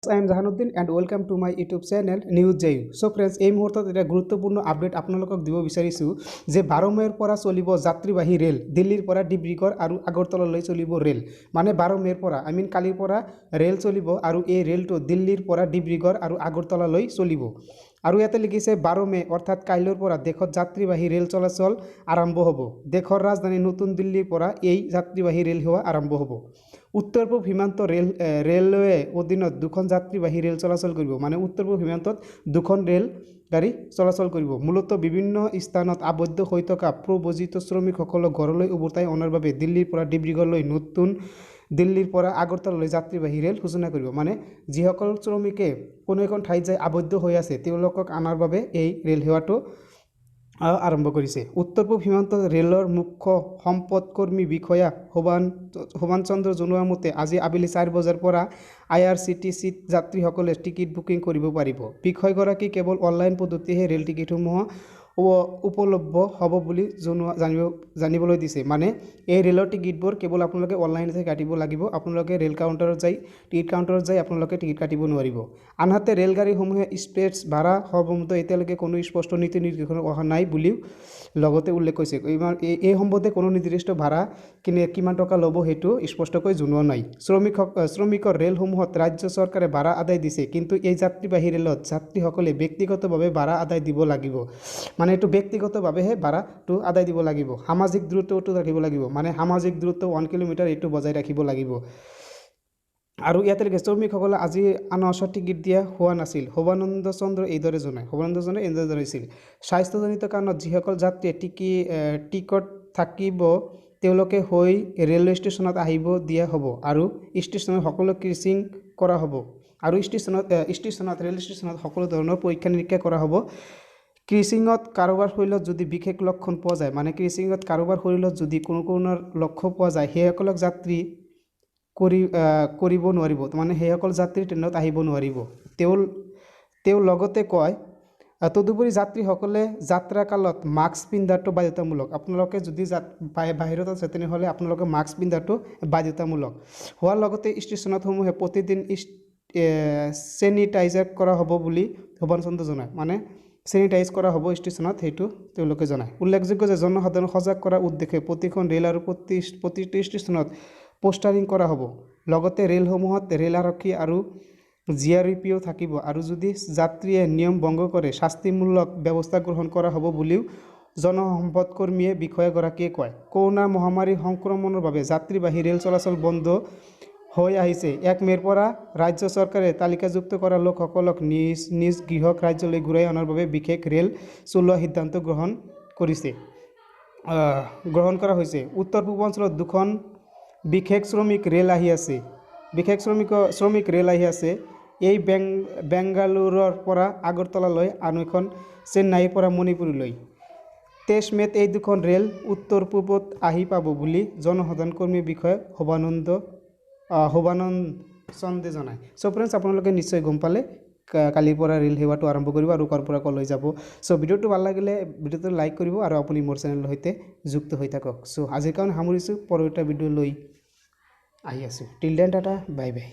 I am Jahanuddin and welcome to my YouTube channel News Jayu. So friends, এই মুহূৰ্তত এটা গুৰুত্বপূৰ্ণ update আপোনালোকক দিব বিচাৰিছো যে 12 মেৰ পৰা চলিব যাত্ৰীবাহী ৰেল দিল্লীৰ পৰা ডিব্ৰুগড় আৰু আগৰতলালৈ চলিব ৰেল মানে 12 মেৰ পৰা কালিৰ পৰা ৰেল চলিব আৰু এই ৰেলটো দিল্লীৰ পৰা ডিব্ৰুগড় আৰু আগৰতলালৈ চলিব আৰু ইয়াতে লিখিছে 12 মে অৰ্থাৎ কাইলৈৰ পৰা দেশত যাত্ৰীবাহী ৰেল চলাচল আৰম্ভ হ'ব দেশৰ ৰাজধানী নতুন দিল্লীৰ পৰা এই যাত্ৰীবাহী ৰেল সেৱা আৰম্ভ হ'ব উত্তৰ পূব সীমান্ত ৰেলৱে অধীনত দুখন যাত্ৰীবাহী ৰেল চলাচল কৰিব মানে উত্তৰ পূব সীমান্তত দুখন ৰেল গাড়ী চলাচল কৰিব মূলত বিভিন্ন স্থানত আবদ্ধ হৈ থকা প্ৰব্ৰজিত শ্ৰমিকসকলক ঘৰলৈ উভতাই অনাৰ বাবে দিল্লীৰ পৰা ডিব্ৰুগড়লৈ নতুন দিল্লীৰ পৰা আগৰতলালৈ যাত্ৰীবাহী ৰেল সূচনা কৰিব মানে যিসকল শ্ৰমিকে কোনো এখন ঠাইত যায় আবদ্ধ হৈ আছে তেওঁলোকক আনাৰ বাবে এই ৰেল সেৱাটো আৰম্ভ কৰিছে উত্তৰ পূব সীমান্ত ৰেলৰ মুখ্য সম্পদকৰ্মী বিষয়া হোবান চন্দ্ৰ জনোৱা মতে আজি আবেলি 4 বজাৰ পৰা IRCTC যাত্ৰীসকলে টিকিট বুকিং কৰিব পাৰিব বিষয়গৰাকী কেৱল অনলাইন পদ্ধতিহে ৰেল টিকিটসমূহ উপলব্ধ হ'ব বুলি জানিবলৈ দিছে মানে এই ৰেলৰ টিকিটবোৰ কেৱল আপোনালোকে অনলাইনতে কাটিব লাগিব আপোনালোকে ৰেল কাউণ্টাৰত যাই টিকিট কাউণ্টাৰত যাই আপোনালোকে টিকিট কাটিব নোৱাৰিব আনহাতে ৰেলগাড়ীসমূহে স্পেয়াৰ্ছ ভাড়া সৰ্বমুঠ এতিয়ালৈকে কোনো স্পষ্ট নীতি নিৰ্দেশনা অহা নাই বুলিও লগতে উল্লেখ কৰিছে এই সম্বন্ধে কোনো নিৰ্দিষ্ট ভাড়া কিমান টকা ল'ব হেতু স্পষ্টকৈ জনোৱা নাই শ্ৰমিকৰ ৰেলসমূহত ৰাজ্য চৰকাৰে ভাড়া আদায় দিছে কিন্তু এই যাত্ৰীবাহী ৰেলত যাত্ৰীসকলে ব্যক্তিগতভাৱে ভাড়া আদায় দিব লাগিব মানে এটো ব্যক্তিগতভাৱেহে ভাড়াটো আদায় দিব লাগিব সামাজিক দূৰত্বটো ৰাখিব লাগিব মানে সামাজিক দূৰত্ব 1 কিলোমিটাৰ এটো বজাই ৰাখিব লাগিব আৰু ইয়াতে শ্ৰমিকসকলে আজি আনঅসৰ টিকিট দিয়া হোৱা নাছিল হোবানন্দ চন্দ্ৰ এইদৰে জনায় জনাইছিল স্বাস্থ্যজনিত কাৰণত যিসকল যাত্ৰীয়ে টিকট থাকিব তেওঁলোকে হৈ ৰেলৱে ষ্টেচনত আহিব দিয়া হ'ব আৰু ষ্টেচনত সকলো ক্ৰছিং কৰা হ'ব আৰু ৰেল ষ্টেচনত সকলো ধৰণৰ পৰীক্ষা নিৰীক্ষা কৰা হ'ব ক্ৰছিঙত কাৰোবাৰ শৰীৰত যদি বিশেষ লক্ষণ পোৱা যায় মানে ক্ৰছিঙত কাৰোবাৰ শৰীৰত যদি কোনো লক্ষণ পোৱা যায় সেইসকলক যাত্ৰী কৰিব নোৱাৰিব মানে সেইসকল যাত্ৰী ট্ৰেইনত আহিব নোৱাৰিব তেওঁ লগতে কয় তদুপৰি যাত্ৰীসকলে যাত্ৰা কালত মাস্ক পিন্ধাটো বাধ্যতামূলক আপোনালোকে যদি বাহিৰত আছে তেনেহ'লে আপোনালোকে মাস্ক পিন্ধাটো বাধ্যতামূলক হোৱাৰ লগতে ষ্টেচনসমূহে প্ৰতিদিন চেনিটাইজাৰ কৰা হ'ব বুলি হোবানচন্দ্ৰ জনায় মানে চেনিটাইজ কৰা হ'ব ষ্টেচনত হেতু তেওঁলোকে জনায় উল্লেখযোগ্য যে জনসাধাৰণ সজাগ কৰাৰ উদ্দেশ্যে প্ৰতিখন ৰেল আৰু প্ৰতি ষ্টেচনত পোষ্টাৰিং কৰা হ'ব লগতে ৰেলসমূহত ৰেল আৰক্ষী আৰু জিআৰপিও থাকিব আৰু যদি যাত্ৰীয়ে নিয়ম ভংগ কৰে শাস্তিমূলক ব্যৱস্থা গ্ৰহণ কৰা হ'ব বুলিও জনসম্পদকৰ্মীয়ে বিষয়াগৰাকীয়ে কয় কৰোনা মহামাৰীৰ সংক্ৰমণৰ বাবে যাত্ৰীবাহী ৰেল চলাচল বন্ধ হৈ আহিছে 1 মেৰ পৰা ৰাজ্য চৰকাৰে তালিকাযুক্ত কৰা লোকসকলক নিজ গৃহ ৰাজ্যলৈ ঘূৰাই অনাৰ বাবে বিশেষ ৰেল চলোৱা সিদ্ধান্ত গ্ৰহণ কৰা হৈছে উত্তৰ পূৰ্বাঞ্চলত দুখন বিশেষ শ্ৰমিক ৰেল আহি আছে এই বেংগালুৰুৰ পৰা আগৰতলালৈ আৰু এখন চেন্নাইৰ পৰা মণিপুৰলৈ 23 মেত এই দুখন ৰেল উত্তৰ পূবত আহি পাব বুলি জনসাধাৰণ কৰ্মী বিষয়া হোবানন্দ চন্দে জনায় সো ফ্ৰেন্ডছ আপোনালোকে নিশ্চয় গম পালে কালিৰ পৰা ৰেল সেৱাটো আৰম্ভ কৰিব আৰু কৰ পৰা কলৈ যাব সো ভিডিওটো ভাল লাগিলে ভিডিওটো লাইক কৰিব আৰু আপুনি মোৰ চেনেলৰ সৈতে যুক্ত হৈ থাকক সো আজিৰ কাৰণে সামৰিছো পৰৱৰ্তী ভিডিও লৈ আহি আছো till then tata bye bye